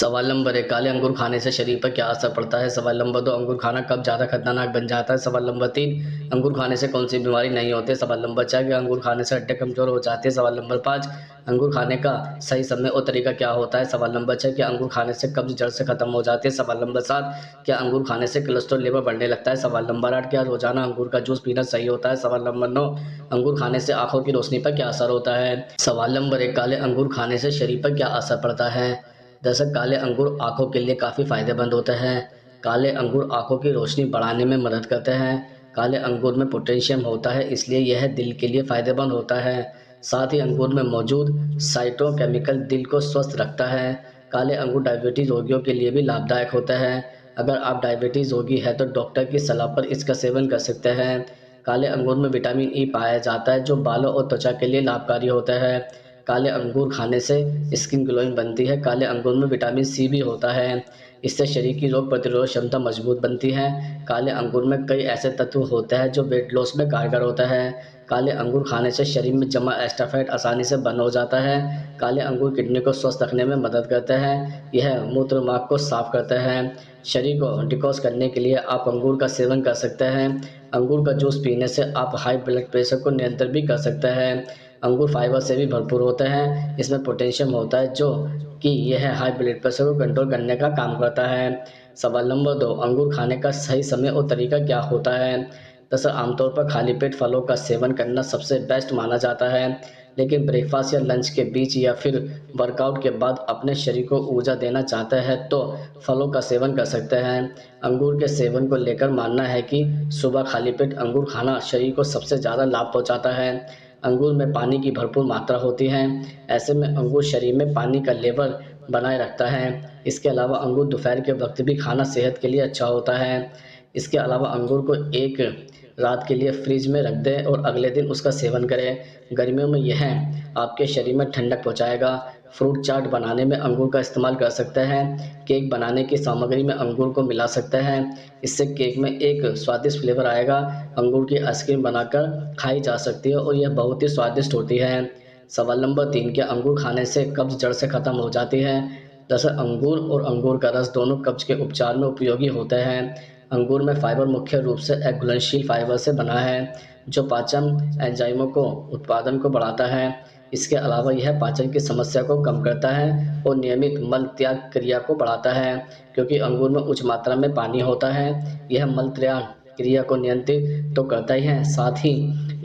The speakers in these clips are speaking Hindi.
सवाल नंबर 1, काले अंगूर खाने से शरीर पर क्या असर पड़ता है? सवाल नंबर 2, अंगूर खाना कब ज़्यादा खतरनाक बन जाता है? सवाल नंबर 3, अंगूर खाने से कौन-सी बीमारी नहीं होती? सवाल नंबर 4, क्या अंगूर खाने से हड्डियाँ कमज़ोर हो जाती हैं? सवाल नंबर 5, अंगूर खाने का सही समय और तरीका क्या होता है? सवाल नंबर 6, क्या अंगूर खाने से कब्ज़ जड़ से खत्म हो जाती है? सवाल नंबर 7, क्या अंगूर खाने से कोलेस्ट्रॉल लेवल बढ़ने लगता है? सवाल नंबर 8, क्या रोज़ाना अंगूर का जूस पीना सही होता है? सवाल नंबर 9, अंगूर खाने से आँखों की रोशनी पर क्या असर होता है? सवाल नंबर 1, काले अंगूर खाने से शरीर पर क्या असर पड़ता है? दरअसल काले अंगूर आँखों के लिए काफ़ी फ़ायदेमंद होते हैं। काले अंगूर आँखों की रोशनी बढ़ाने में मदद करते हैं। काले अंगूर में पोटेशियम होता है, इसलिए यह दिल के लिए फ़ायदेमंद होता है। साथ ही अंगूर में मौजूद साइटोकेमिकल दिल को स्वस्थ रखता है। काले अंगूर डायबिटीज़ रोगियों के लिए भी लाभदायक होता है। अगर आप डायबिटीज़ रोगी हैं तो डॉक्टर की सलाह पर इसका सेवन कर सकते हैं। काले अंगूर में विटामिन ई पाया जाता है, जो बालों और त्वचा के लिए लाभकारी होता है। काले अंगूर खाने से स्किन ग्लोइंग बनती है। काले अंगूर में विटामिन सी भी होता है, इससे शरीर की रोग प्रतिरोधक क्षमता मजबूत बनती है। काले अंगूर में कई ऐसे तत्व होते हैं जो वेट लॉस में कारगर होता है। काले अंगूर खाने से शरीर में जमा एक्स्ट्रा फैट आसानी से बर्न हो जाता है। काले अंगूर किडनी को स्वस्थ रखने में मदद करते हैं। यह मूत्र मार्ग को साफ करते हैं। शरीर को डिटॉक्स करने के लिए आप अंगूर का सेवन कर सकते हैं। अंगूर का जूस पीने से आप हाई ब्लड प्रेशर को नियंत्रित भी कर सकते हैं। अंगूर फाइबर से भी भरपूर होते हैं। इसमें पोटेशियम होता है, जो कि यह हाई ब्लड प्रेशर को कंट्रोल करने का काम करता है। सवाल नंबर 2, अंगूर खाने का सही समय और तरीका क्या होता है? दरअसल आमतौर पर खाली पेट फलों का सेवन करना सबसे बेस्ट माना जाता है, लेकिन ब्रेकफास्ट या लंच के बीच या फिर वर्कआउट के बाद अपने शरीर को ऊर्जा देना चाहते हैं तो फलों का सेवन कर सकते हैं। अंगूर के सेवन को लेकर मानना है कि सुबह खाली पेट अंगूर खाना शरीर को सबसे ज़्यादा लाभ पहुंचाता है। अंगूर में पानी की भरपूर मात्रा होती है, ऐसे में अंगूर शरीर में पानी का लेवल बनाए रखता है। इसके अलावा अंगूर दोपहर के वक्त भी खाना सेहत के लिए अच्छा होता है। इसके अलावा अंगूर को एक रात के लिए फ्रिज में रख दें और अगले दिन उसका सेवन करें। गर्मियों में यह आपके शरीर में ठंडक पहुंचाएगा। फ्रूट चाट बनाने में अंगूर का इस्तेमाल कर सकते हैं। केक बनाने की सामग्री में अंगूर को मिला सकते हैं, इससे केक में एक स्वादिष्ट फ्लेवर आएगा। अंगूर की आइसक्रीम बनाकर खाई जा सकती है और यह बहुत ही स्वादिष्ट होती है। सवाल नंबर 3, क्या अंगूर खाने से कब्ज़ जड़ से खत्म हो जाती है? दरअसल अंगूर और अंगूर का रस दोनों कब्ज़ के उपचार में उपयोगी होते हैं। अंगूर में फाइबर मुख्य रूप से एक घुलनशील फाइबर से बना है, जो पाचन एंजाइमों को उत्पादन को बढ़ाता है। इसके अलावा यह पाचन की समस्या को कम करता है और नियमित मल त्याग क्रिया को बढ़ाता है, क्योंकि अंगूर में उच्च मात्रा में पानी होता है। यह मल त्याग क्रिया को नियंत्रित तो करता ही है, साथ ही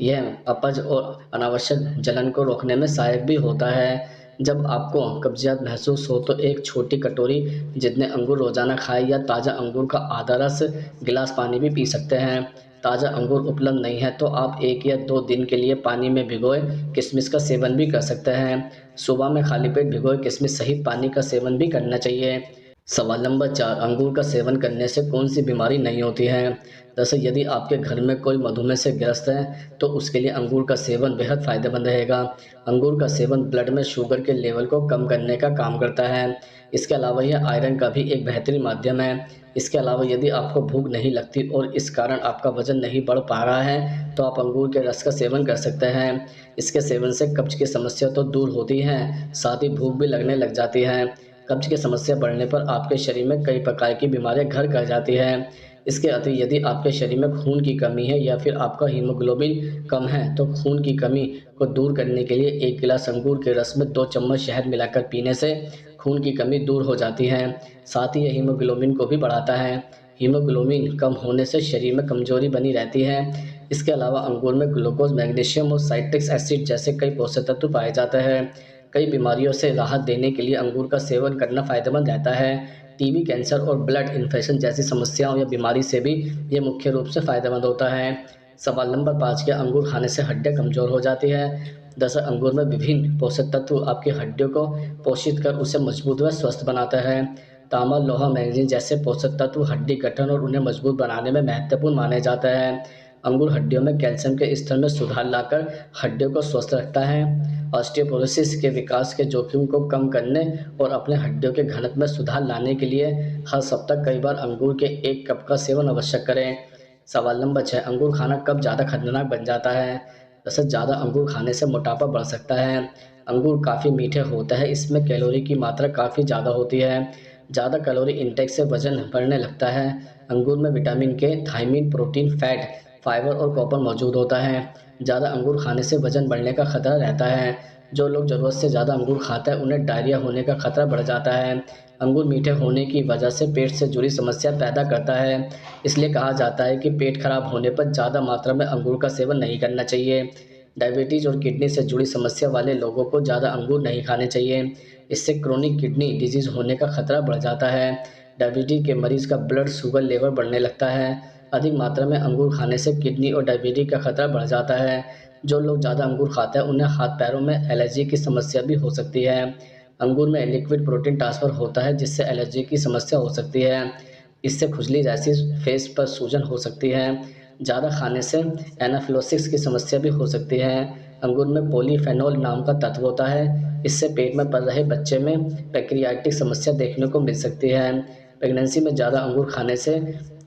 यह अपच और अनावश्यक जलन को रोकने में सहायक भी होता है। जब आपको कब्जियत महसूस हो तो एक छोटी कटोरी जितने अंगूर रोजाना खाएं या ताज़ा अंगूर का आधा रस गिलास पानी भी पी सकते हैं। ताज़ा अंगूर उपलब्ध नहीं है तो आप 1 या 2 दिन के लिए पानी में भिगोए किशमिश का सेवन भी कर सकते हैं। सुबह में खाली पेट भिगोए किशमिश सहित पानी का सेवन भी करना चाहिए। सवाल नंबर 4, अंगूर का सेवन करने से कौन सी बीमारी नहीं होती है? दरअसल यदि आपके घर में कोई मधुमेह से ग्रस्त है तो उसके लिए अंगूर का सेवन बेहद फायदेमंद रहेगा। अंगूर का सेवन ब्लड में शुगर के लेवल को कम करने का काम करता है। इसके अलावा यह आयरन का भी एक बेहतरीन माध्यम है। इसके अलावा यदि आपको भूख नहीं लगती और इस कारण आपका वजन नहीं बढ़ पा रहा है तो आप अंगूर के रस का सेवन कर सकते हैं। इसके सेवन से कब्ज की समस्या तो दूर होती है, साथ ही भूख भी लगने लग जाती है। कब्ज की समस्या बढ़ने पर आपके शरीर में कई प्रकार की बीमारियां घर कर जाती हैं। इसके अतिरिक्त यदि आपके शरीर में खून की कमी है या फिर आपका हीमोग्लोबिन कम है तो खून की कमी को दूर करने के लिए 1 गिलास अंगूर के रस में 2 चम्मच शहद मिलाकर पीने से खून की कमी दूर हो जाती है। साथ ही यह हीमोग्लोबिन को भी बढ़ाता है। हीमोग्लोबिन कम होने से शरीर में कमजोरी बनी रहती है। इसके अलावा अंगूर में ग्लूकोज, मैग्नीशियम और साइट्रिक एसिड जैसे कई पोषक तत्व पाए जाते हैं। कई बीमारियों से राहत देने के लिए अंगूर का सेवन करना फायदेमंद रहता है। टीबी, कैंसर और ब्लड इन्फेक्शन जैसी समस्याओं या बीमारी से भी ये मुख्य रूप से फायदेमंद होता है। सवाल नंबर 5, क्या अंगूर खाने से हड्डियां कमजोर हो जाती है? दरअसल अंगूर में विभिन्न पोषक तत्व आपकी हड्डियों को पोषित कर उसे मजबूत व स्वस्थ बनाता है। तांबा, लोहा, मैग्नीज जैसे पोषक तत्व हड्डी गठन और उन्हें मजबूत बनाने में महत्वपूर्ण माने जाते हैं। अंगूर हड्डियों में कैल्शियम के स्तर में सुधार लाकर हड्डियों को स्वस्थ रखता है। ऑस्टियोपोरोसिस के विकास के जोखिम को कम करने और अपने हड्डियों के घनत्व में सुधार लाने के लिए हर सप्ताह कई बार अंगूर के 1 कप का सेवन अवश्य करें। सवाल नंबर 6, अंगूर खाना कब ज़्यादा खतरनाक बन जाता है? दरअसल ज़्यादा अंगूर खाने से मोटापा बढ़ सकता है। अंगूर काफ़ी मीठे होते हैं, इसमें कैलोरी की मात्रा काफ़ी ज़्यादा होती है। ज़्यादा कैलोरी इंटेक से वज़न बढ़ने लगता है। अंगूर में विटामिन के, थायमिन, प्रोटीन, फैट, फाइबर और कॉपर मौजूद होता है। ज़्यादा अंगूर खाने से वज़न बढ़ने का खतरा रहता है। जो लोग ज़रूरत से ज़्यादा अंगूर खाते हैं, उन्हें डायरिया होने का खतरा बढ़ जाता है। अंगूर मीठे होने की वजह से पेट से जुड़ी समस्या पैदा करता है। इसलिए कहा जाता है कि पेट खराब होने पर ज़्यादा मात्रा में अंगूर का सेवन नहीं करना चाहिए। डायबिटीज़ और किडनी से जुड़ी समस्या वाले लोगों को ज़्यादा अंगूर नहीं खाने चाहिए। इससे क्रोनिक किडनी डिजीज़ होने का खतरा बढ़ जाता है। डायबिटीज़ के मरीज़ का ब्लड शुगर लेवल बढ़ने लगता है। अधिक मात्रा में अंगूर खाने से किडनी और डायबिटीज़ का खतरा बढ़ जाता है। जो लोग ज़्यादा अंगूर खाते हैं, उन्हें हाथ-पैरों में एलर्जी की समस्या भी हो सकती है। अंगूर में लिक्विड प्रोटीन ट्रांसफ़र होता है, जिससे एलर्जी की समस्या हो सकती है। इससे खुजली, रैशेज़, फेस पर सूजन हो सकती है। ज़्यादा खाने से एनाफिलॉक्सिस की समस्या भी हो सकती है। अंगूर में पॉलीफेनोल नाम का तत्व होता है। इससे पेट में पल रहे बच्चे में पैंक्रियाटिक समस्या देखने को मिल सकती है। प्रेगनेंसी में ज़्यादा अंगूर खाने से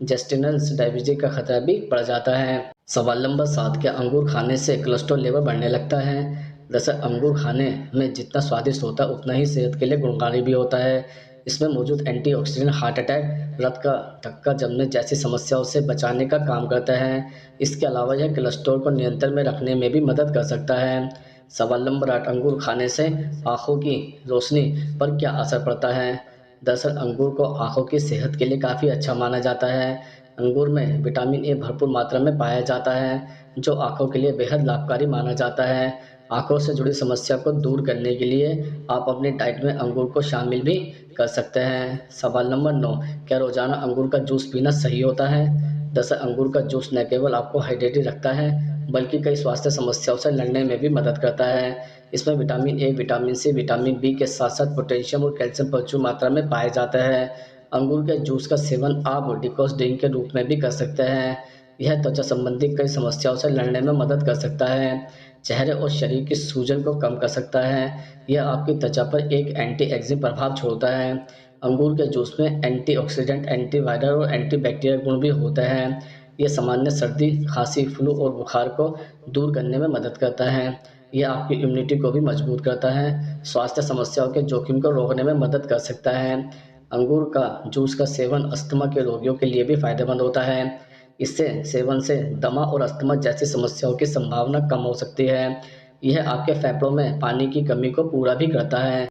जेस्टिनल डायबिटीज का खतरा भी बढ़ जाता है। सवाल नंबर 7, क्या अंगूर खाने से कोलेस्ट्रॉल लेवल बढ़ने लगता है? दरअसल अंगूर खाने में जितना स्वादिष्ट होता है, उतना ही सेहत के लिए गुणकारी भी होता है। इसमें मौजूद एंटीऑक्सीडेंट हार्ट अटैक, रक्त का धक्का जमने जैसी समस्याओं से बचाने का काम करता है। इसके अलावा यह कोलेस्ट्रॉल को नियंत्रण में रखने में भी मदद कर सकता है। सवाल नंबर 8, अंगूर खाने से आँखों की रोशनी पर क्या असर पड़ता है? दरअसल अंगूर को आँखों की सेहत के लिए काफ़ी अच्छा माना जाता है। अंगूर में विटामिन ए भरपूर मात्रा में पाया जाता है, जो आँखों के लिए बेहद लाभकारी माना जाता है। आँखों से जुड़ी समस्या को दूर करने के लिए आप अपनी डाइट में अंगूर को शामिल भी कर सकते हैं। सवाल नंबर 9, क्या रोज़ाना अंगूर का जूस पीना सही होता है? दरअसल अंगूर का जूस न केवल आपको हाइड्रेटेड रखता है, बल्कि कई स्वास्थ्य समस्याओं से लड़ने में भी मदद करता है। इसमें vitamin A, vitamin C, vitamin B के साथ-साथ पोटेशियम और कैल्शियम प्रचुर मात्रा में पाया जाता है। अंगूर के जूस का सेवन आप डिकॉस ड्रिंक के रूप में भी कर सकते हैं। यह त्वचा संबंधी कई समस्याओं से लड़ने में मदद कर सकता है। चेहरे और शरीर की सूजन को कम कर सकता है। यह आपकी त्वचा पर एक एंटी एजिंग प्रभाव छोड़ता है। अंगूर के जूस में एंटीऑक्सीडेंट, एंटीवायरल और एंटीबैक्टीरियल गुण भी होते हैं। ये सामान्य सर्दी, खांसी, फ्लू और बुखार को दूर करने में मदद करता है। यह आपकी इम्यूनिटी को भी मजबूत करता है। स्वास्थ्य समस्याओं के जोखिम को रोकने में मदद कर सकता है। अंगूर का जूस का सेवन अस्थमा के रोगियों के लिए भी फायदेमंद होता है। इससे सेवन से दमा और अस्थमा जैसी समस्याओं की संभावना कम हो सकती है। यह आपके फेफड़ों में पानी की कमी को पूरा भी करता है।